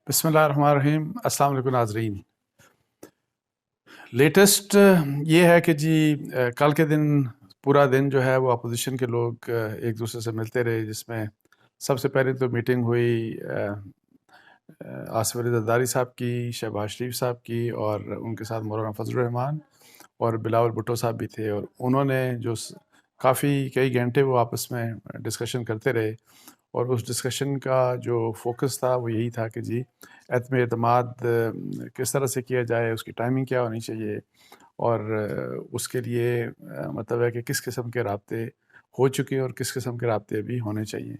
بسم اللہ الرحمن الرحیم۔ السلام علیکم ناظرین۔ لیٹسٹ یہ ہے کہ کل کے دن پورا دن جو ہے وہ اپوزیشن کے لوگ ایک دوسرے سے ملتے رہے، جس میں سب سے پہلے تو میٹنگ ہوئی آصف علی زرداری صاحب کی، شہباز شریف صاحب کی، اور ان کے ساتھ مولانا فضل الرحمان اور بلاول بھٹو صاحب بھی تھے، اور انہوں نے جو کافی کئی گھنٹے وہ آپس میں ڈسکشن کرتے رہے، اور اس ڈسکشن کا جو فوکس تھا وہ یہی تھا کہ عدم اعتماد کس طرح سے کیا جائے، اس کی ٹائمنگ کیا ہونی چاہیے، اور اس کے لیے مطلب ہے کہ کس قسم کے رابطے ہو چکے اور کس قسم کے رابطے ابھی ہونے چاہیے۔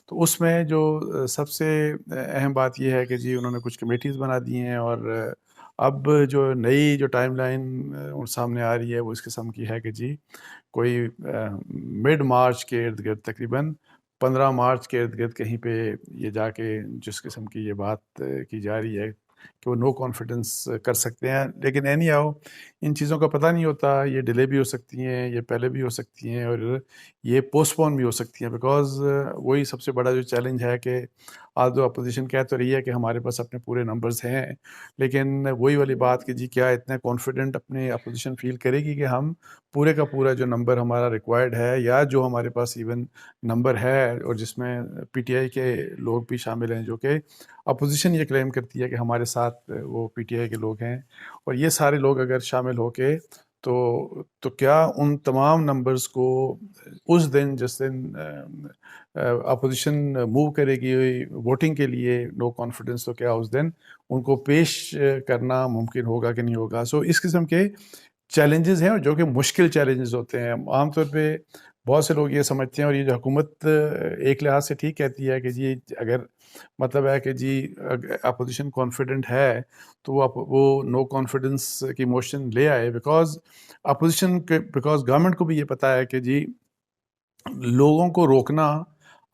تو اس میں جو سب سے اہم بات یہ ہے کہ انہوں نے کچھ کمیٹیز بنا دی ہیں، اور اب جو نئی جو ٹائم لائن سامنے آ رہی ہے وہ اس قسم کی ہے کہ کوئی مڈ مارچ کے ارد گرد، تقریباً 15 مارچ کے ارد گرد کہیں پہ یہ جا کے جس قسم کی یہ بات کی جا رہی ہے کہ وہ نو کانفیڈنس کر سکتے ہیں، لیکن اینی ہاؤ ان چیزوں کا پتہ نہیں ہوتا، یہ ڈیلے بھی ہو سکتی ہیں، یہ پہلے بھی ہو سکتی ہیں، اور یہ پوسٹ پون بھی ہو سکتی ہیں، بیکاز وہی سب سے بڑا جو چیلنج ہے کہ آج جو اپوزیشن کہہ تو رہی ہے کہ ہمارے پاس اپنے پورے نمبرز ہیں، لیکن وہی والی بات کہ کیا اتنا کانفیڈنٹ اپنے اپوزیشن فیل کرے گی کہ ہم پورے کا پورا جو نمبر ہمارا ریکوائرڈ ہے، یا جو ہمارے پاس ایون نمبر ہے، اور جس میں پی ٹی آئی کے لوگ بھی شامل ہیں، جو کہ اپوزیشن یہ کلیم کرتی ہے کہ ہمارے ساتھ وہ پی ٹی آئی کے لوگ ہیں، اور یہ سارے لوگ اگر شامل ہو کے تو کیا ان تمام نمبرز کو اس دن جس دن اپوزیشن موو کرے گی ووٹنگ کے لیے نو کانفیڈنس، تو کیا اس دن ان کو پیش کرنا ممکن ہوگا کہ نہیں ہوگا؟ سو اس قسم کے چیلنجز ہیں، اور جو کہ مشکل چیلنجز ہوتے ہیں۔ عام طور پہ بہت سے لوگ یہ سمجھتے ہیں، اور یہ جو حکومت ایک لحاظ سے ٹھیک کہتی ہے کہ اگر مطلب ہے کہ اپوزیشن کانفیڈنٹ ہے تو وہ نو کانفیڈنس کی موشن لے آئے، بیکاز گورنمنٹ کو بھی یہ پتہ ہے کہ لوگوں کو روکنا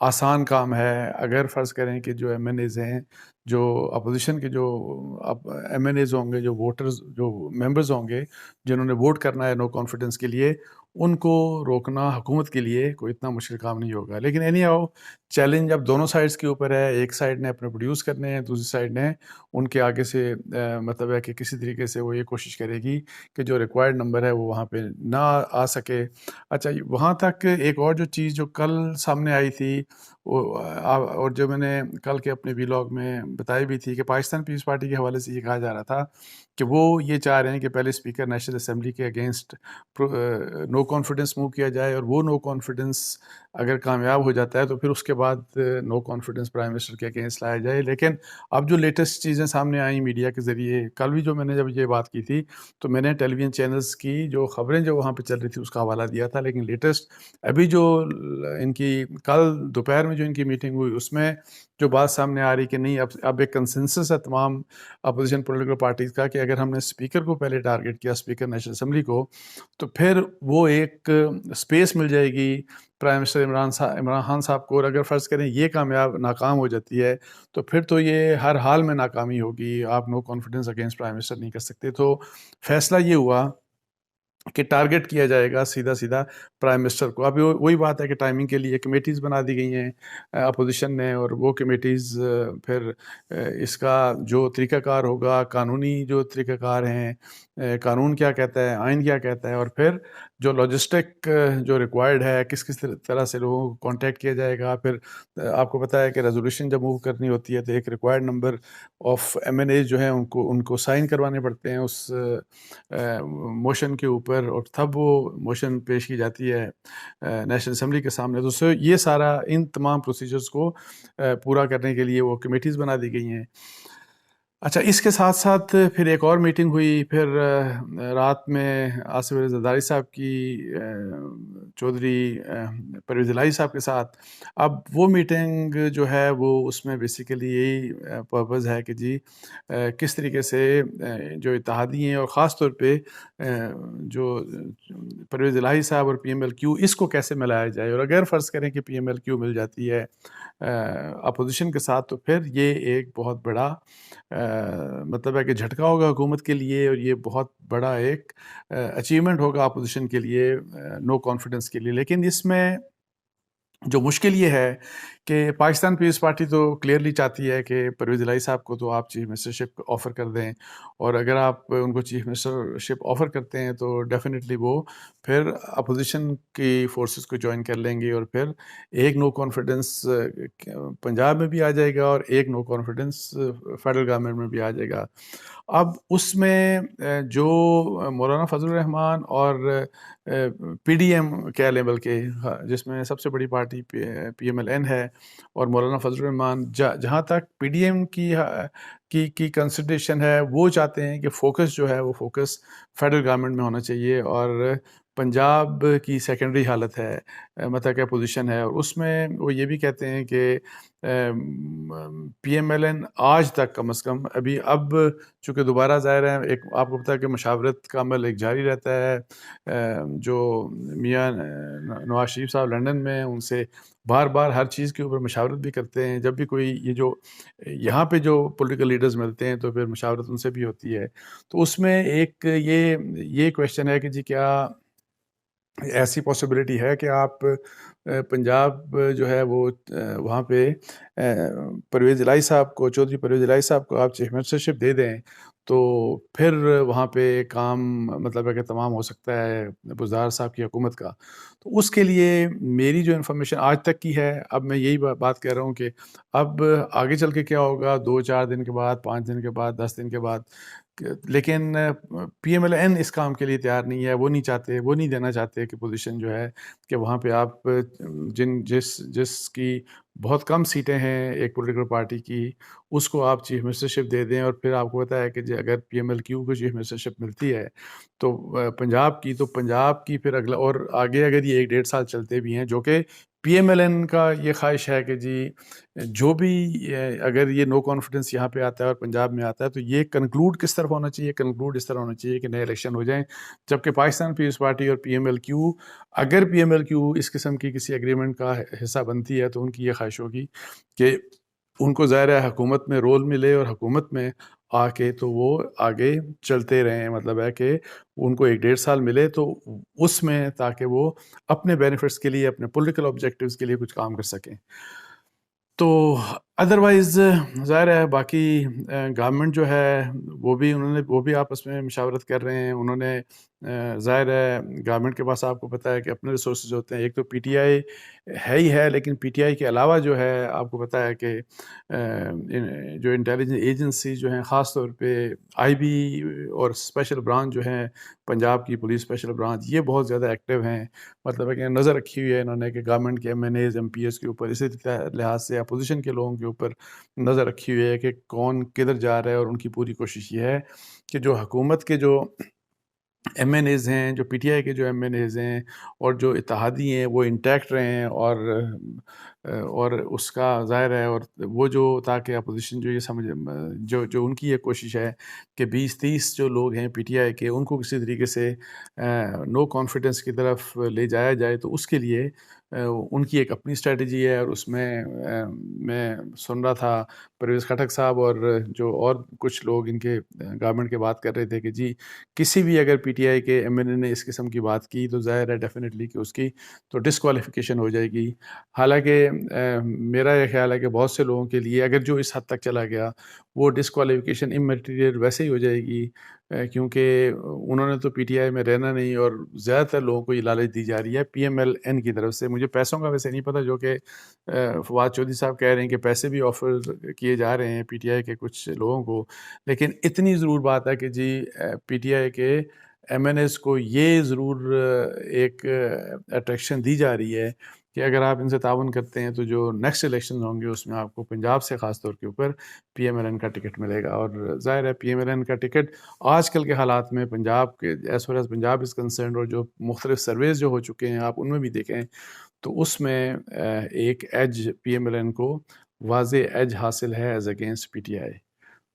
آسان کام ہے۔ اگر فرض کریں کہ جو ایم این ایز ہیں، جو اپوزیشن کے جو ایم این ایز ہوں گے، جو ووٹرز، جو ممبرز ہوں گے جنہوں نے ووٹ کرنا ہے نو کانفیڈنس کے لیے، ان کو روکنا حکومت کے لیے کوئی اتنا مشکل کام نہیں ہوگا۔ لیکن اینی ہاؤ چیلنج اب دونوں سائڈز کے اوپر ہے، ایک سائڈ نے اپنے پروڈیوس کرنے ہیں، دوسری سائڈ نے ان کے آگے سے مطلب ہے کہ کسی طریقے سے وہ یہ کوشش کرے گی کہ جو ریکوائرڈ نمبر ہے وہ وہاں پہ نہ آ سکے۔ اچھا، وہاں تک ایک اور جو چیز جو کل سامنے آئی تھی، اور جو میں نے کل کے اپنے ویلاگ میں بتائی بھی تھی، کہ پاکستان پیپلز پارٹی کے حوالے سے یہ کہا جا رہا تھا کہ وہ یہ چاہ رہے ہیں کہ پہلے اسپیکر نیشنل اسمبلی کے اگینسٹ نو کانفیڈنس موو کیا جائے، اور وہ نو کانفیڈنس اگر کامیاب ہو جاتا ہے تو پھر اس کے بعد نو کانفیڈنس پرائم منسٹر کے اگینسٹ لایا جائے۔ لیکن اب جو لیٹسٹ چیزیں سامنے آئیں میڈیا کے ذریعے، کل بھی جو میں نے جب یہ بات کی تھی تو میں نے ٹیلی ویژن چینلز کی جو خبریں جو وہاں پہ چل رہی تھی اس کا حوالہ دیا تھا، لیکن لیٹسٹ ابھی جو ان کی کل دوپہر میں جو ان کی میٹنگ ہوئی، اس میں جو بات سامنے آ رہی کہ نہیں، اب ایک کنسنسس ہے تمام اپوزیشن پولیٹیکل پارٹیز کا کہ اگر ہم نے اسپیکر کو پہلے ٹارگٹ کیا، اسپیکر نیشنل اسمبلی کو، تو پھر وہ ایک اسپیس مل جائے گی پرائم منسٹر عمران خان صاحب کو، اور اگر فرض کریں یہ ناکام ہو جاتی ہے تو پھر تو یہ ہر حال میں ناکامی ہوگی، آپ no confidence against prime minister نہیں کر سکتے۔ تو فیصلہ یہ ہوا کہ ٹارگٹ کیا جائے گا سیدھا پرائم منسٹر کو۔ اب وہی بات ہے کہ ٹائمنگ کے لیے کمیٹیز بنا دی گئی ہیں اپوزیشن نے، اور وہ کمیٹیز پھر اس کا جو طریقہ کار ہوگا، قانونی جو طریقہ کار ہیں، قانون کیا کہتا ہے، آئین کیا کہتا ہے، اور پھر جو لاجسٹک جو ریکوائرڈ ہے، کس طرح سے لوگوں کو کانٹیکٹ کیا جائے گا۔ پھر آپ کو پتہ ہے کہ ریزولوشن جب موو کرنی ہوتی ہے تو ایک required number of MNAs جو ہیں ان کو سائن کروانے پڑتے ہیں اس موشن کے اوپر، اور تب وہ موشن پیش کی جاتی ہے نیشنل اسمبلی کے سامنے۔ تو یہ سارا ان تمام پروسیجرز کو پورا کرنے کے لیے وہ کمیٹیز بنا دی گئی ہیں۔ اچھا، اس کے ساتھ ساتھ پھر ایک اور میٹنگ ہوئی، پھر رات میں آصف علی زرداری صاحب کی چودھری پرویز الہی صاحب کے ساتھ۔ اب وہ میٹنگ جو ہے وہ اس میں بیسیکلی یہی پرپز ہے کہ کس طریقے سے جو اتحادی ہیں، اور خاص طور پہ جو پرویز الہی صاحب اور پی ایم ایل کیو، اس کو کیسے ملایا جائے، اور اگر فرض کریں کہ پی ایم ایل کیو مل جاتی ہے اپوزیشن کے ساتھ تو پھر یہ ایک بہت بڑا مطلب ہے کہ جھٹکا ہوگا حکومت کے لیے، اور یہ بہت بڑا ایک اچیومنٹ ہوگا اپوزیشن کے لیے نو کانفیڈنس کے لیے۔ لیکن اس میں جو مشکل یہ ہے کہ پاکستان پیپلز پارٹی تو کلیئرلی چاہتی ہے کہ پرویز الہی صاحب کو تو آپ چیف منسٹرشپ آفر کر دیں، اور اگر آپ ان کو چیف منسٹرشپ آفر کرتے ہیں تو ڈیفینیٹلی وہ پھر اپوزیشن کی فورسز کو جوائن کر لیں گے، اور پھر ایک نو کانفیڈنس پنجاب میں بھی آ جائے گا اور ایک نو کانفیڈنس فیڈرل گورنمنٹ میں بھی آ جائے گا۔ اب اس میں جو مولانا فضل الرحمان اور پی ڈی ایم کہہ لیں، بلکہ جس میں سب سے بڑی party P M L N ہے، اور مولانا فضل الرحمان جہاں تک پی ڈی ایم کی کنسیڈریشن ہے، وہ چاہتے ہیں کہ فوکس جو ہے وہ فوکس فیڈرل گورنمنٹ میں ہونا چاہیے، اور پنجاب کی سیکنڈری حالت ہے، مطلب کہ پوزیشن ہے، اور اس میں وہ یہ بھی کہتے ہیں کہ پی ایم ایل این آج تک کم از کم اب چونکہ دوبارہ ظاہر ہے، ایک آپ کو پتہ ہے کہ مشاورت کا عمل ایک جاری رہتا ہے، جو میاں نواز شریف صاحب لنڈن میں ان سے بار بار ہر چیز کے اوپر مشاورت بھی کرتے ہیں، جب بھی کوئی یہ جو یہاں پہ جو پولیٹیکل لیڈرز ملتے ہیں تو پھر مشاورت ان سے بھی ہوتی ہے۔ تو اس میں ایک یہ کویشچن ہے کہ جی کیا ایسی پاسبلٹی ہے کہ آپ پنجاب جو ہے وہ وہاں پہ پرویز الہی صاحب کو، چودھری پرویز الہی صاحب کو آپ چیف منسٹرشپ دے دیں تو پھر وہاں پہ کام مطلب ہے کہ تمام ہو سکتا ہے بزدار صاحب کی حکومت کا۔ تو اس کے لیے میری جو انفارمیشن آج تک کی ہے، اب میں یہی بات کہہ رہا ہوں کہ اب آگے چل کے کیا ہوگا 2-4 دن کے بعد، 5 دن کے بعد، 10 دن کے بعد، لیکن پی ایم ایل این اس کام کے لیے تیار نہیں ہے، وہ نہیں دینا چاہتے کہ پوزیشن جو ہے کہ وہاں پہ آپ جس کی بہت کم سیٹیں ہیں ایک پولیٹیکل پارٹی کی، اس کو آپ چیف منسٹرشپ دے دیں، اور پھر آپ کو پتہ ہے کہ اگر پی ایم ایل کیو کو چیف منسٹرشپ ملتی ہے تو پنجاب کی پھر اگلا اور آگے اگر یہ 1-1.5 سال چلتے بھی ہیں، جو کہ پی ایم ایل این کا یہ خواہش ہے کہ جی جو بھی اگر یہ نو کانفیڈنس یہاں پہ آتا ہے اور پنجاب میں آتا ہے تو یہ کنکلوڈ کس طرف ہونا چاہیے؟ کنکلوڈ اس طرح ہونا چاہیے کہ نئے الیکشن ہو جائیں، جبکہ پاکستان پیپلز پارٹی اور پی ایم ایل کیو، اگر پی ایم ایل کیو اس قسم کی کسی ایگریمنٹ کا حصہ بنتی ہے تو ان کی یہ خواہش ہوگی کہ ان کو ظاہر ہے حکومت میں رول ملے، اور حکومت میں آ کے تو وہ آگے چلتے رہیں، مطلب ہے کہ ان کو 1-1.5 سال ملے تو اس میں تاکہ وہ اپنے بینیفٹس کے لیے، اپنے پولیٹیکل آبجیکٹیوز کے لیے کچھ کام کر سکیں۔ تو ادروائز ظاہر ہے باقی گورنمنٹ جو ہے وہ بھی آپس میں مشاورت کر رہے ہیں، انہوں نے ظاہر ہے گورنمنٹ کے پاس آپ کو پتہ ہے کہ اپنے ریسورسز ہوتے ہیں، ایک تو پی ٹی آئی ہے ہی ہے، لیکن پی ٹی آئی کے علاوہ جو ہے آپ کو پتہ ہے کہ جو انٹیلیجنس ایجنسی جو ہیں، خاص طور پہ آئی بی اور اسپیشل برانچ جو ہیں پنجاب کی پولیس اسپیشل برانچ، یہ بہت زیادہ ایکٹیو ہیں، مطلب ہے کہ نظر رکھی ہوئی ہے انہوں نے کہ گورنمنٹ کے MNAs, M P S کے اوپر، اسی لحاظ سے اپوزیشن کے لوگوں کے اوپر نظر رکھی ہوئی ہے کہ کون کدھر جا رہا ہے، اور ان کی پوری کوشش یہ ہے کہ جو حکومت کے جو ایم این ایز ہیں، جو پی ٹی آئی کے جو ایم این ایز ہیں اور جو اتحادی ہیں وہ انٹیکٹ رہے ہیں، اور اس کا ظاہر ہے، اور وہ جو تاکہ اپوزیشن جو یہ سمجھ جو ان کی یہ کوشش ہے کہ 20-30 جو لوگ ہیں پی ٹی آئی کے، ان کو کسی طریقے سے نو کانفیڈنس کی طرف لے جایا جائے، تو اس کے لیے ان کی ایک اپنی اسٹریٹجی ہے، اور اس میں میں سن رہا تھا پرویز خٹک صاحب اور جو اور کچھ لوگ ان کے گورنمنٹ کے بات کر رہے تھے کہ جی کسی بھی اگر پی ٹی آئی کے ایم این اے نے اس قسم کی بات کی تو ظاہر ہے ڈیفینیٹلی کہ اس کی تو ڈسکوالیفیکیشن ہو جائے گی۔ حالانکہ میرا یہ خیال ہے کہ بہت سے لوگوں کے لیے اگر جو اس حد تک چلا گیا وہ ڈسکوالیفیکیشن امیٹیریل ویسے ہی ہو جائے گی، کیونکہ انہوں نے تو پی ٹی آئی میں رہنا نہیں، اور زیادہ تر لوگوں کو یہ لالچ دی جا رہی ہے پی ایم ایل این کی طرف سے۔ مجھے پیسوں کا ویسے نہیں پتہ، جو کہ فواد چودھری صاحب کہہ رہے ہیں کہ پیسے بھی آفر کیے جا رہے ہیں پی ٹی آئی کے کچھ لوگوں کو، لیکن اتنی ضرور بات ہے کہ جی پی ٹی آئی کے ایم این ایز کو یہ ضرور ایک اٹریکشن دی جا رہی ہے کہ اگر آپ ان سے تعاون کرتے ہیں تو جو نیکسٹ الیکشن ہوں گے اس میں آپ کو پنجاب سے خاص طور کے اوپر پی ایم ایل این کا ٹکٹ ملے گا، اور ظاہر ہے پی ایم ایل این کا ٹکٹ آج کل کے حالات میں پنجاب کے as far as Punjab is concerned, اور جو مختلف سرویز جو ہو چکے ہیں آپ ان میں بھی دیکھیں تو اس میں ایک edge P M L N کو واضح ایج حاصل ہے as against P T I.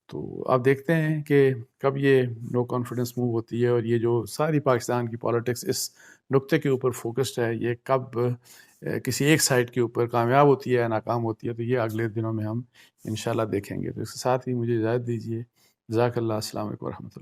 تو آپ دیکھتے ہیں کہ کب یہ نو کانفیڈنس موو ہوتی ہے، اور یہ جو ساری پاکستان کی پالیٹکس اس نقطے کے اوپر فوکسڈ ہے، یہ کب کسی ایک سائڈ کے اوپر کامیاب ہوتی ہے یا ناکام ہوتی ہے، تو یہ اگلے دنوں میں ہم انشاءاللہ دیکھیں گے۔ تو اس کے ساتھ ہی مجھے اجازت دیجیے، جزاک اللہ، السلام علیکم ورحمۃ اللہ۔